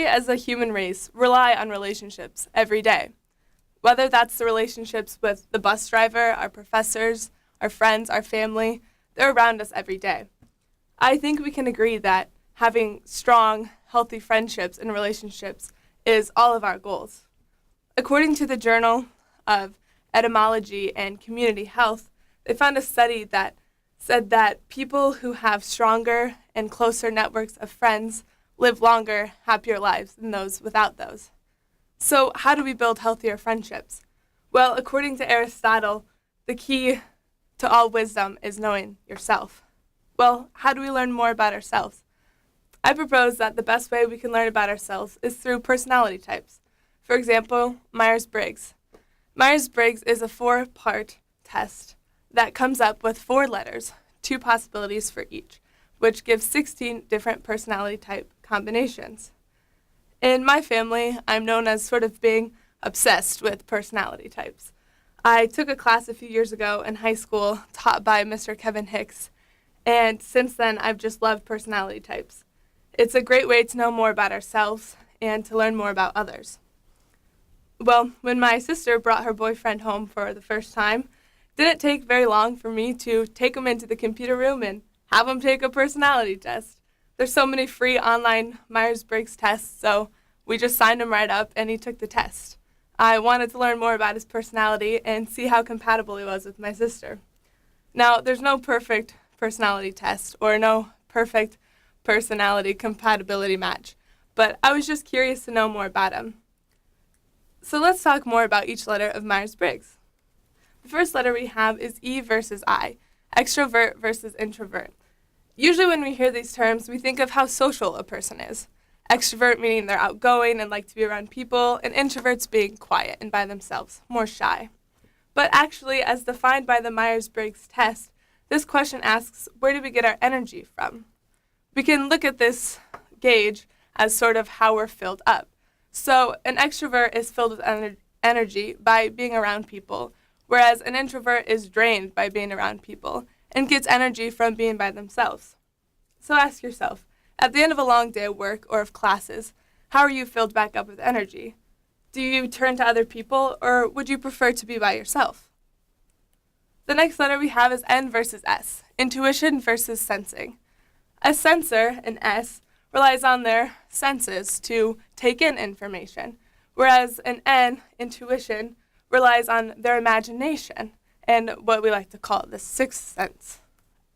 as a human race, rely on relationships every day. Whether that's the relationships with the bus driver, our professors, our friends, our family, they're around us every day. I think we can agree that having strong, healthy friendships and relationships is all of our goals. According to the Journal of Etymology and Community Health, they found a study that said that people who have stronger and closer networks of friends live longer, happier lives than those without those. So how do we build healthier friendships? Well, according to Aristotle, the key to all wisdom is knowing yourself. Well, how do we learn more about ourselves? I propose that the best way we can learn about ourselves is through personality types. For example, Myers-Briggs. Myers-Briggs is a 4-part test that comes up with 4 letters, 2 possibilities for each, which gives 16 different personality type combinations. In my family, I'm known as sort of being obsessed with personality types. I took a class a few years ago in high school taught by Mr. Kevin Hicks, and since then I've just loved personality types. It's a great way to know more about ourselves and to learn more about others. Well, when my sister brought her boyfriend home for the first time, it didn't take very long for me to take him into the computer room and have him take a personality test. There's so many free online Myers-Briggs tests, so we just signed him right up and he took the test. I wanted to learn more about his personality and see how compatible he was with my sister. Now, there's no perfect personality test or no perfect personality compatibility match, but I was just curious to know more about him. So let's talk more about each letter of Myers-Briggs. The first letter we have is E versus I, extrovert versus introvert. Usually when we hear these terms, we think of how social a person is. Extrovert meaning they're outgoing and like to be around people, and introverts being quiet and by themselves, more shy. But actually, as defined by the Myers-Briggs test, this question asks, where do we get our energy from? We can look at this gauge as sort of how we're filled up. So an extrovert is filled with energy by being around people, whereas an introvert is drained by being around people and gets energy from being by themselves. So ask yourself, at the end of a long day of work or of classes, how are you filled back up with energy? Do you turn to other people, or would you prefer to be by yourself? The next letter we have is N versus S, intuition versus sensing. A sensor, an S, relies on their senses to take in information, whereas an N, intuition, relies on their imagination and what we like to call the sixth sense.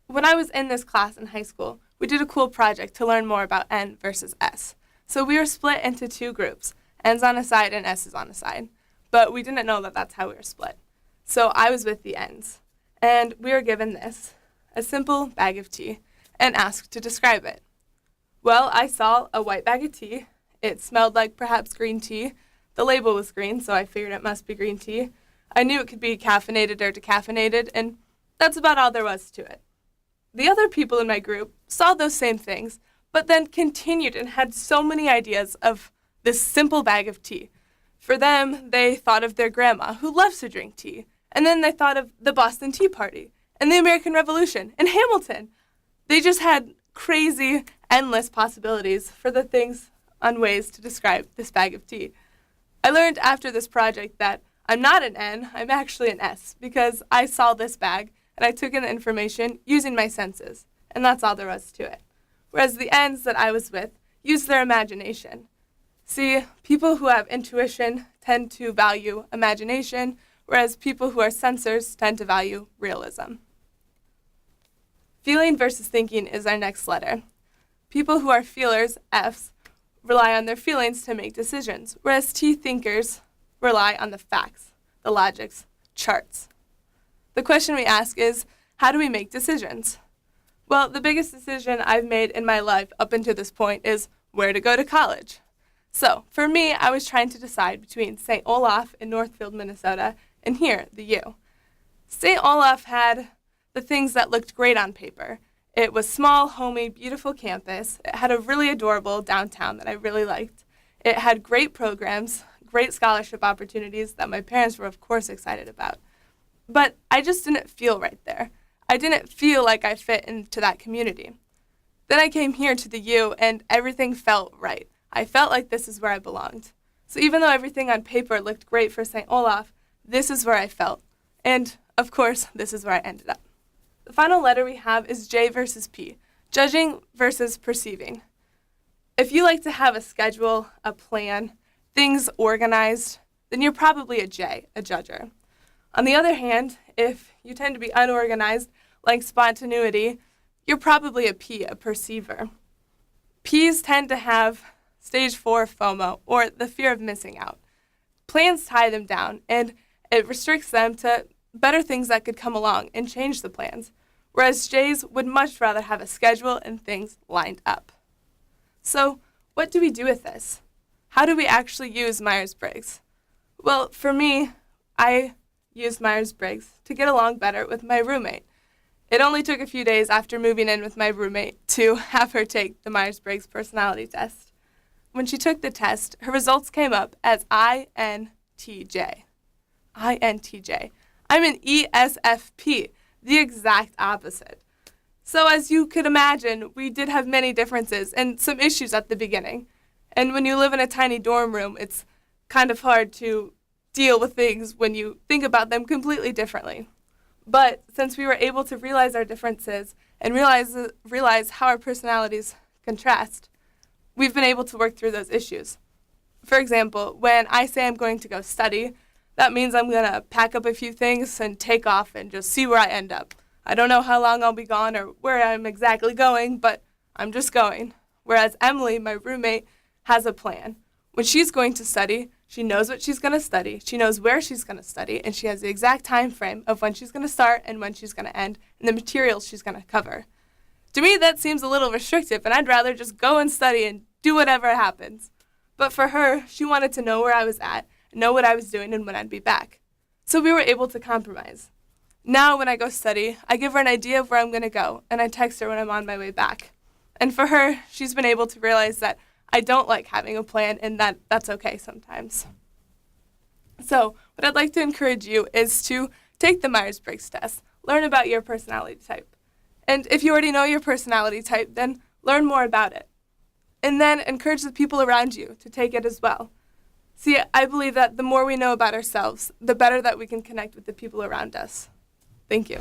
When I was in this class in high school, we did a cool project to learn more about N versus S. So we were split into 2 groups, N's on a side and S's on a side, but we didn't know that that's how we were split. So I was with the N's, and we were given this, a simple bag of tea, and asked to describe it. Well, I saw a white bag of tea. It smelled like perhaps green tea. The label was green, so I figured it must be green tea. I knew it could be caffeinated or decaffeinated, and that's about all there was to it. The other people in my group saw those same things, but then continued and had so many ideas of this simple bag of tea. For them, they thought of their grandma, who loves to drink tea, and then they thought of the Boston Tea Party, and the American Revolution, and Hamilton. They just had crazy, endless possibilities for the things on ways to describe this bag of tea. I learned after this project that I'm not an N, I'm actually an S, because I saw this bag and I took in the information using my senses, and that's all there was to it. Whereas the N's that I was with used their imagination. See, people who have intuition tend to value imagination, whereas people who are sensors tend to value realism. Feeling versus thinking is our next letter. People who are feelers, F's, rely on their feelings to make decisions, whereas T thinkers rely on the facts, the logics, charts. The question we ask is, how do we make decisions? Well, the biggest decision I've made in my life up until this point is where to go to college. So, for me, I was trying to decide between St. Olaf in Northfield, Minnesota, and here, the U. St. Olaf had the things that looked great on paper. It was small, homey, beautiful campus. It had a really adorable downtown that I really liked. It had great programs, great scholarship opportunities that my parents were, of course, excited about. But I just didn't feel right there. I didn't feel like I fit into that community. Then I came here to the U, and everything felt right. I felt like this is where I belonged. So even though everything on paper looked great for St. Olaf, this is where I felt. And, of course, this is where I ended up. The final letter we have is J versus P, judging versus perceiving. If you like to have a schedule, a plan, things organized, then you're probably a J, a judger. On the other hand, if you tend to be unorganized, like spontaneity, you're probably a P, a perceiver. Ps tend to have stage 4 FOMO, or the fear of missing out. Plans tie them down, and it restricts them to better things that could come along and change the plans, whereas Js would much rather have a schedule and things lined up. So, what do we do with this? How do we actually use Myers-Briggs? Well, for me, I used Myers-Briggs to get along better with my roommate. It only took a few days after moving in with my roommate to have her take the Myers-Briggs personality test. When she took the test, her results came up as INTJ. INTJ. I'm an ESFP, the exact opposite. So as you could imagine, we did have many differences and some issues at the beginning. And when you live in a tiny dorm room, it's kind of hard to deal with things when you think about them completely differently. But since we were able to realize our differences and realize how our personalities contrast, we've been able to work through those issues. For example, when I say I'm going to go study, that means I'm going to pack up a few things and take off and just see where I end up. I don't know how long I'll be gone or where I'm exactly going, but I'm just going. Whereas Emily, my roommate, has a plan. When she's going to study, she knows what she's going to study, she knows where she's going to study, and she has the exact time frame of when she's going to start and when she's going to end, and the materials she's going to cover. To me, that seems a little restrictive, and I'd rather just go and study and do whatever happens. But for her, she wanted to know where I was at, know what I was doing, and when I'd be back. So we were able to compromise. Now, when I go study, I give her an idea of where I'm going to go, and I text her when I'm on my way back. And for her, she's been able to realize that I don't like having a plan, and that's okay sometimes. So, what I'd like to encourage you is to take the Myers-Briggs test, learn about your personality type. And if you already know your personality type, then learn more about it. And then encourage the people around you to take it as well. See, I believe that the more we know about ourselves, the better that we can connect with the people around us. Thank you.